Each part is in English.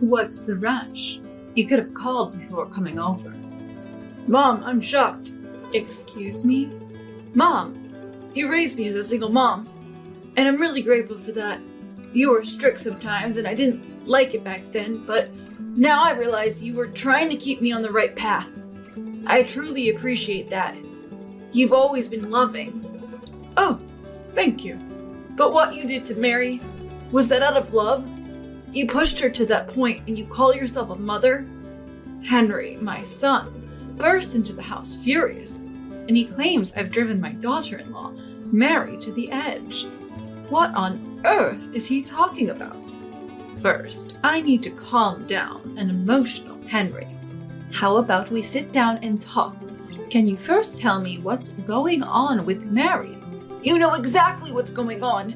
What's the rush? You could have called before coming over. Mom, I'm shocked. Excuse me? Mom, you raised me as a single mom, and I'm really grateful for that. You were strict sometimes, and I didn't like it back then, but now I realize you were trying to keep me on the right path. I truly appreciate that. You've always been loving. Oh, thank you. But what you did to Mary, was that out of love? You pushed her to that point and you call yourself a mother? Henry, my son, burst into the house furious, and he claims I've driven my daughter-in-law, Mary, to the edge. What on earth is he talking about? First, I need to calm down an emotional Henry. How about we sit down and talk? Can you first tell me what's going on with Mary? You know exactly what's going on.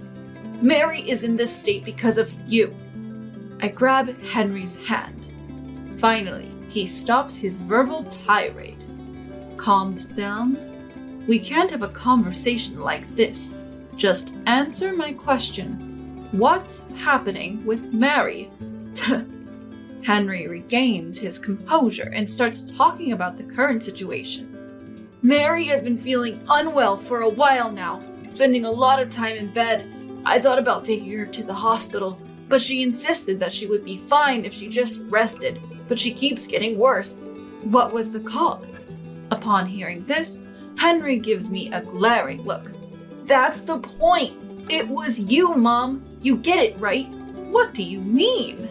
Mary is in this state because of you. I grab Henry's hand. Finally, he stops his verbal tirade. Calmed down? We can't have a conversation like this. Just answer my question. What's happening with Mary? Henry regains his composure and starts talking about the current situation. Mary has been feeling unwell for a while now, spending a lot of time in bed. I thought about taking her to the hospital, but she insisted that she would be fine if she just rested, but she keeps getting worse. What was the cause? Upon hearing this, Henry gives me a glaring look. That's the point. It was you, Mom. You get it, right? What do you mean?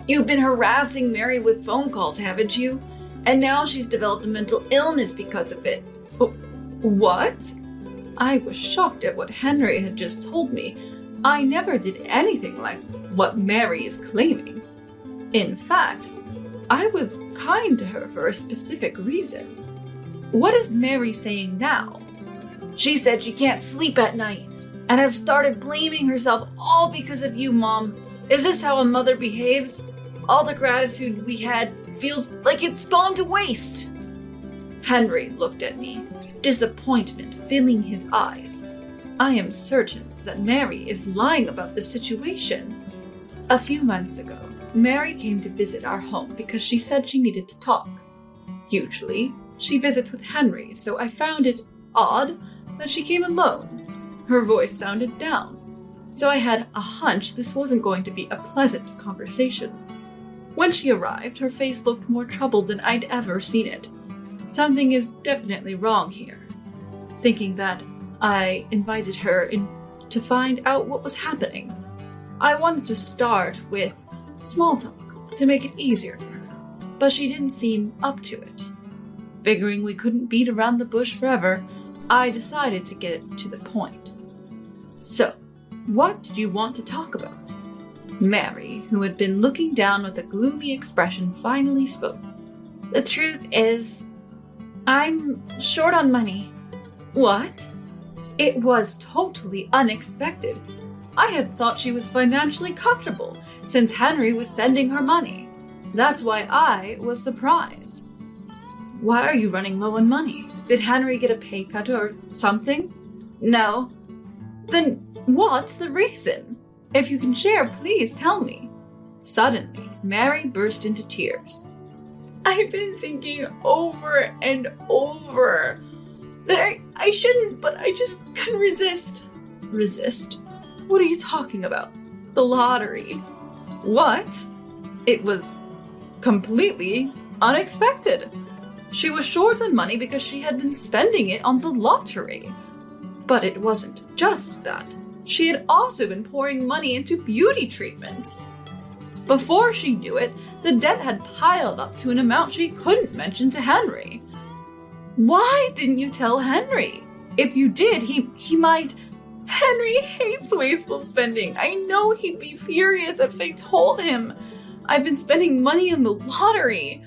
You've been harassing Mary with phone calls, haven't you? And now she's developed a mental illness because of it. What? I was shocked at what Henry had just told me. I never did anything like what Mary is claiming. In fact, I was kind to her for a specific reason. What is Mary saying now? She said she can't sleep at night and has started blaming herself all because of you, Mom. Is this how a mother behaves? All the gratitude we had feels like it's gone to waste. Henry looked at me, disappointment filling his eyes. I am certain that Mary is lying about the situation. A few months ago, Mary came to visit our home because she said she needed to talk. Usually, she visits with Henry, so I found it odd that she came alone. Her voice sounded down, so I had a hunch this wasn't going to be a pleasant conversation. When she arrived, her face looked more troubled than I'd ever seen it. Something is definitely wrong here. Thinking that, I invited her in to find out what was happening. I wanted to start with small talk to make it easier for her, but she didn't seem up to it. Figuring we couldn't beat around the bush forever, I decided to get to the point. So, what did you want to talk about? Mary, who had been looking down with a gloomy expression, finally spoke. The truth is, I'm short on money. What? It was totally unexpected. I had thought she was financially comfortable since Henry was sending her money. That's why I was surprised. Why are you running low on money? Did Henry get a pay cut or something? No. Then what's the reason? If you can share, please tell me. Suddenly, Mary burst into tears. I've been thinking over and over that I shouldn't, but I just couldn't resist. Resist? What are you talking about? The lottery. What? It was completely unexpected. She was short on money because she had been spending it on the lottery. But it wasn't just that. She had also been pouring money into beauty treatments. Before she knew it, the debt had piled up to an amount she couldn't mention to Henry. Why didn't you tell Henry? If you did, he might... Henry hates wasteful spending. I know he'd be furious if I told him. I've been spending money on the lottery.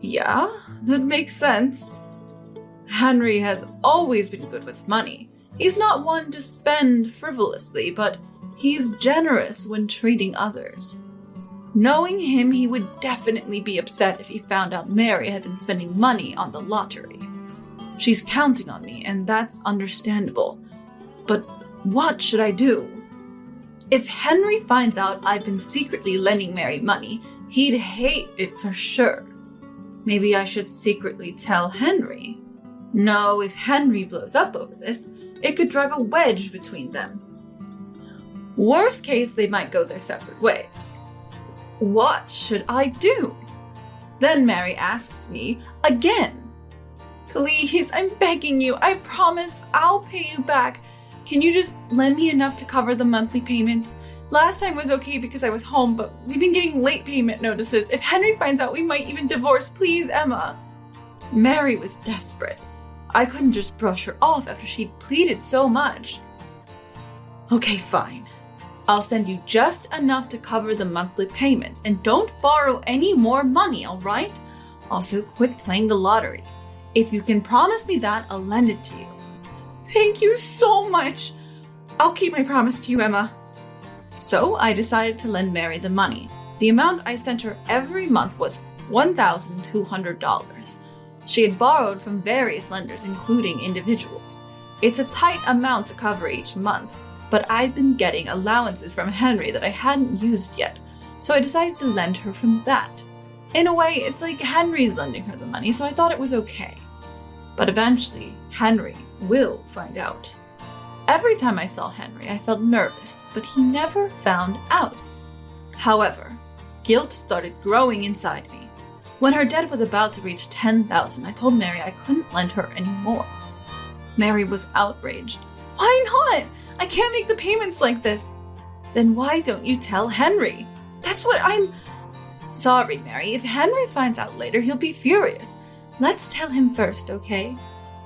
Yeah, that makes sense. Henry has always been good with money. He's not one to spend frivolously, but he's generous when treating others. Knowing him, he would definitely be upset if he found out Mary had been spending money on the lottery. She's counting on me, and that's understandable. But what should I do? If Henry finds out I've been secretly lending Mary money, he'd hate it for sure. Maybe I should secretly tell Henry. No, if Henry blows up over this, it could drive a wedge between them. Worst case, they might go their separate ways. What should I do? Then Mary asks me again. Please, I'm begging you. I promise I'll pay you back. Can you just lend me enough to cover the monthly payments? Last time was okay because I was home, but we've been getting late payment notices. If Henry finds out, we might even divorce. Please, Emma. Mary was desperate. I couldn't just brush her off after she'd pleaded so much. Okay, fine. I'll send you just enough to cover the monthly payments, and don't borrow any more money, all right? Also, quit playing the lottery. If you can promise me that, I'll lend it to you. Thank you so much. I'll keep my promise to you, Emma. So I decided to lend Mary the money. The amount I sent her every month was $1,200. She had borrowed from various lenders, including individuals. It's a tight amount to cover each month, but I'd been getting allowances from Henry that I hadn't used yet, so I decided to lend her from that. In a way, it's like Henry's lending her the money, so I thought it was okay. But eventually, Henry will find out. Every time I saw Henry, I felt nervous, but he never found out. However, guilt started growing inside me. When her debt was about to reach $10,000, I told Mary I couldn't lend her anymore. Mary was outraged. Why not? I can't make the payments like this. Then why don't you tell Henry? That's what I'm... Sorry, Mary. If Henry finds out later, he'll be furious. Let's tell him first, okay?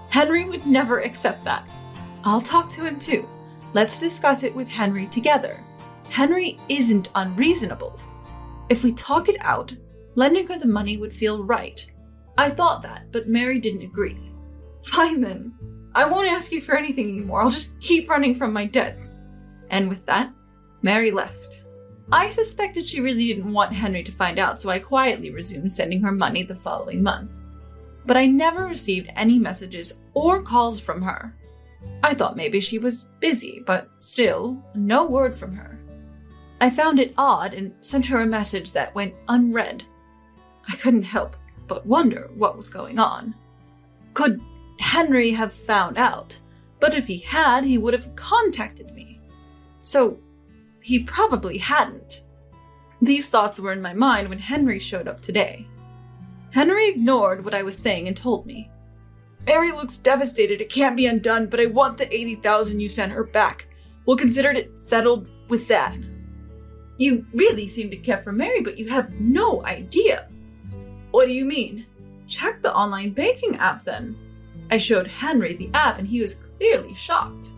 Henry would never accept that. I'll talk to him too. Let's discuss it with Henry together. Henry isn't unreasonable. If we talk it out, lending her the money would feel right. I thought that, but Mary didn't agree. Fine then. I won't ask you for anything anymore. I'll just keep running from my debts. And with that, Mary left. I suspected she really didn't want Henry to find out, so I quietly resumed sending her money the following month. But I never received any messages or calls from her. I thought maybe she was busy, but still, no word from her. I found it odd and sent her a message that went unread. I couldn't help but wonder what was going on. Could Henry have found out? But if he had, he would have contacted me. So, he probably hadn't. These thoughts were in my mind when Henry showed up today. Henry ignored what I was saying and told me, Mary looks devastated. It can't be undone, but I want the $80,000 you sent her back. We'll consider it settled with that. You really seem to care for Mary, but you have no idea. What do you mean? Check the online banking app then. I showed Henry the app and he was clearly shocked.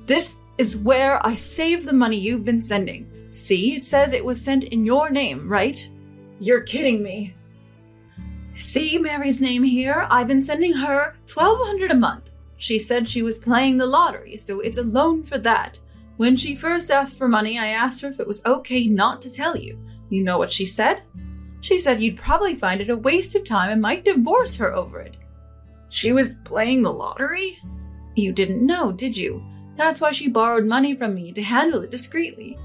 This is where I save the money you've been sending. See, it says it was sent in your name, right? You're kidding me. See Mary's name here? I've been sending her $1,200 a month. She said she was playing the lottery, so it's a loan for that. When she first asked for money, I asked her if it was okay not to tell you. You know what she said? She said you'd probably find it a waste of time and might divorce her over it. She was playing the lottery? You didn't know, did you? That's why she borrowed money from me to handle it discreetly.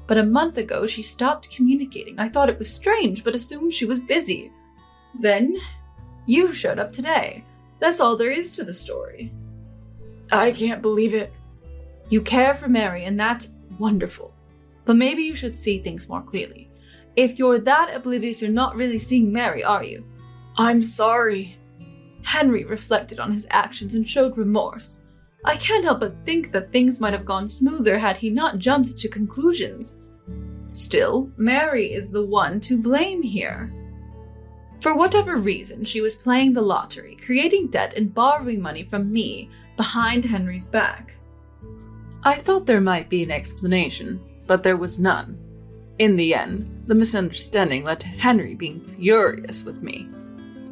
But a month ago, she stopped communicating. I thought it was strange, but assumed she was busy. Then, you showed up today. That's all there is to the story. I can't believe it. You care for Mary, and that's wonderful. But maybe you should see things more clearly. If you're that oblivious, you're not really seeing Mary, are you? I'm sorry. Henry reflected on his actions and showed remorse. I can't help but think that things might have gone smoother had he not jumped to conclusions. Still, Mary is the one to blame here. For whatever reason, she was playing the lottery, creating debt and borrowing money from me behind Henry's back. I thought there might be an explanation, but there was none. In the end, the misunderstanding led to Henry being furious with me.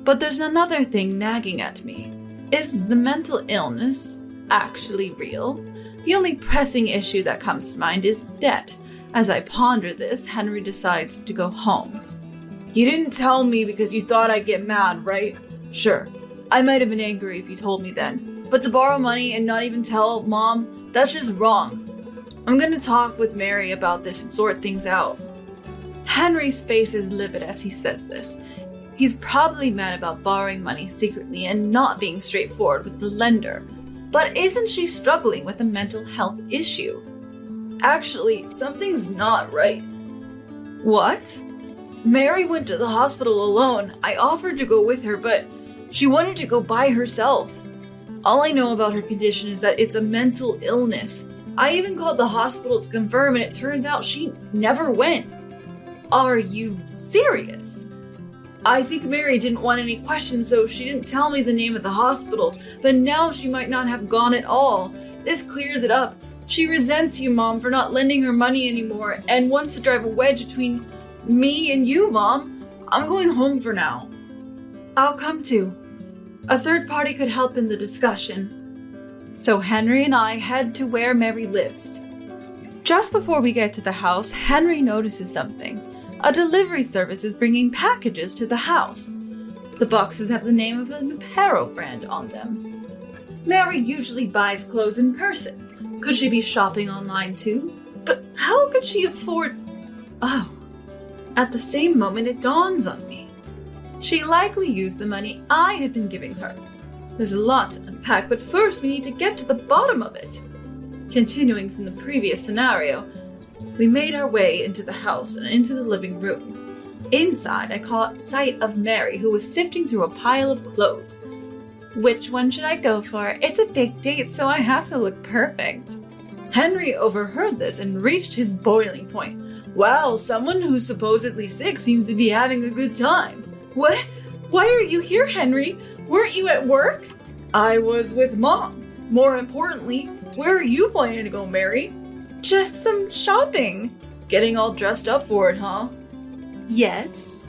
But there's another thing nagging at me. Is the mental illness actually real? The only pressing issue that comes to mind is debt. As I ponder this, Henry decides to go home. You didn't tell me because you thought I'd get mad, right? Sure, I might have been angry if you told me then. But to borrow money and not even tell Mom, that's just wrong. I'm gonna talk with Mary about this and sort things out. Henry's face is livid as he says this. He's probably mad about borrowing money secretly and not being straightforward with the lender. But isn't she struggling with a mental health issue? Actually, something's not right. What? Mary went to the hospital alone. I offered to go with her, but she wanted to go by herself. All I know about her condition is that it's a mental illness. I even called the hospital to confirm, and it turns out she never went. Are you serious? I think Mary didn't want any questions, so she didn't tell me the name of the hospital, but now she might not have gone at all. This clears it up. She resents you, Mom, for not lending her money anymore and wants to drive a wedge between me and you, Mom. I'm going home for now. I'll come too. A third party could help in the discussion. So Henry and I head to where Mary lives. Just before we get to the house, Henry notices something. A delivery service is bringing packages to the house. The boxes have the name of an apparel brand on them. Mary usually buys clothes in person. Could she be shopping online too? But how could she afford... Oh. At the same moment, it dawns on me. She likely used the money I had been giving her. There's a lot to unpack, but first we need to get to the bottom of it. Continuing from the previous scenario, we made our way into the house and into the living room. Inside, I caught sight of Mary, who was sifting through a pile of clothes. Which one should I go for? It's a big date, so I have to look perfect. Henry overheard this and reached his boiling point. Wow, someone who's supposedly sick seems to be having a good time. What? Why are you here, Henry? Weren't you at work? I was with Mom. More importantly, where are you planning to go, Mary? Just some shopping. Getting all dressed up for it, huh? Yes.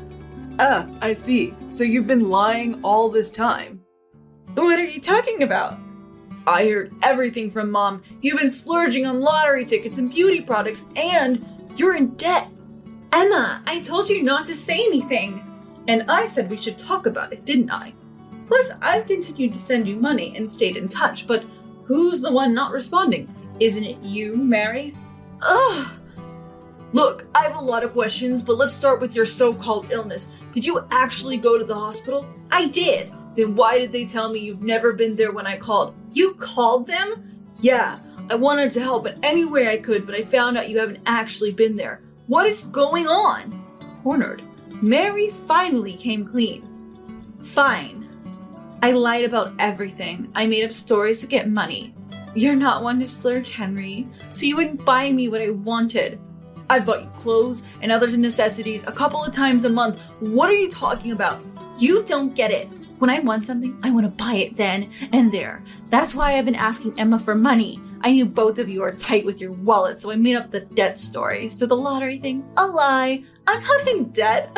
Ah, I see. So you've been lying all this time. What are you talking about? I heard everything from Mom. You've been splurging on lottery tickets and beauty products, and you're in debt. Emma, I told you not to say anything. And I said we should talk about it, didn't I? Plus, I've continued to send you money and stayed in touch, but who's the one not responding? Isn't it you, Mary? Ugh! Look, I have a lot of questions, but let's start with your so-called illness. Did you actually go to the hospital? I did. Then why did they tell me you've never been there when I called? You called them? Yeah, I wanted to help in any way I could, but I found out you haven't actually been there. What is going on? Cornered, Mary finally came clean. Fine. I lied about everything. I made up stories to get money. You're not one to splurge, Henry, so you wouldn't buy me what I wanted. I bought you clothes and other necessities a couple of times a month. What are you talking about? You don't get it. When I want something, I want to buy it then and there. That's why I've been asking Emma for money. I knew both of you are tight with your wallet, so I made up the debt story. So the lottery thing, a lie. I'm not in debt.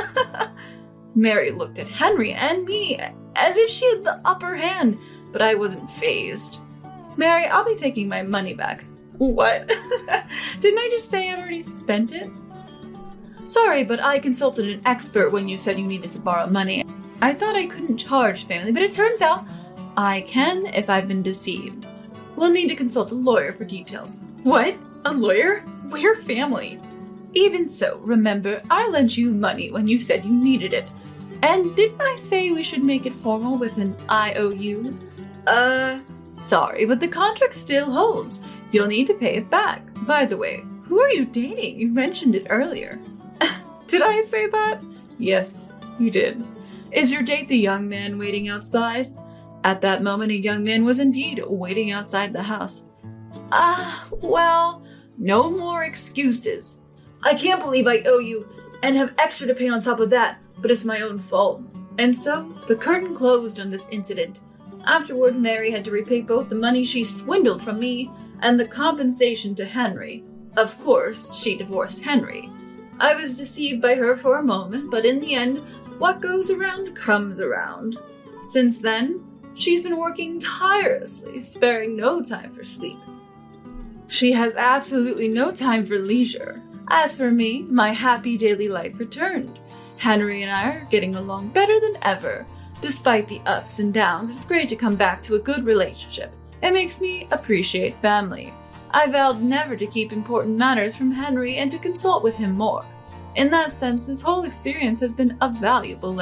Mary looked at Henry and me as if she had the upper hand, but I wasn't fazed. Mary, I'll be taking my money back. What? Didn't I just say I'd already spent it? Sorry, but I consulted an expert when you said you needed to borrow money. I thought I couldn't charge family, but it turns out I can if I've been deceived. We'll need to consult a lawyer for details. What? A lawyer? We're family. Even so, remember, I lent you money when you said you needed it. And didn't I say we should make it formal with an IOU? Sorry, but the contract still holds. You'll need to pay it back. By the way, who are you dating? You mentioned it earlier. Did I say that? Yes, you did. Is your date the young man waiting outside? At that moment, a young man was indeed waiting outside the house. Well, no more excuses. I can't believe I owe you and have extra to pay on top of that, but it's my own fault. And so, the curtain closed on this incident. Afterward, Mary had to repay both the money she swindled from me and the compensation to Henry. Of course, she divorced Henry. I was deceived by her for a moment, but in the end, what goes around comes around. Since then, she's been working tirelessly, sparing no time for sleep. She has absolutely no time for leisure. As for me, my happy daily life returned. Henry and I are getting along better than ever. Despite the ups and downs, it's great to come back to a good relationship. It makes me appreciate family. I vowed never to keep important matters from Henry and to consult with him more. In that sense, this whole experience has been a valuable lesson.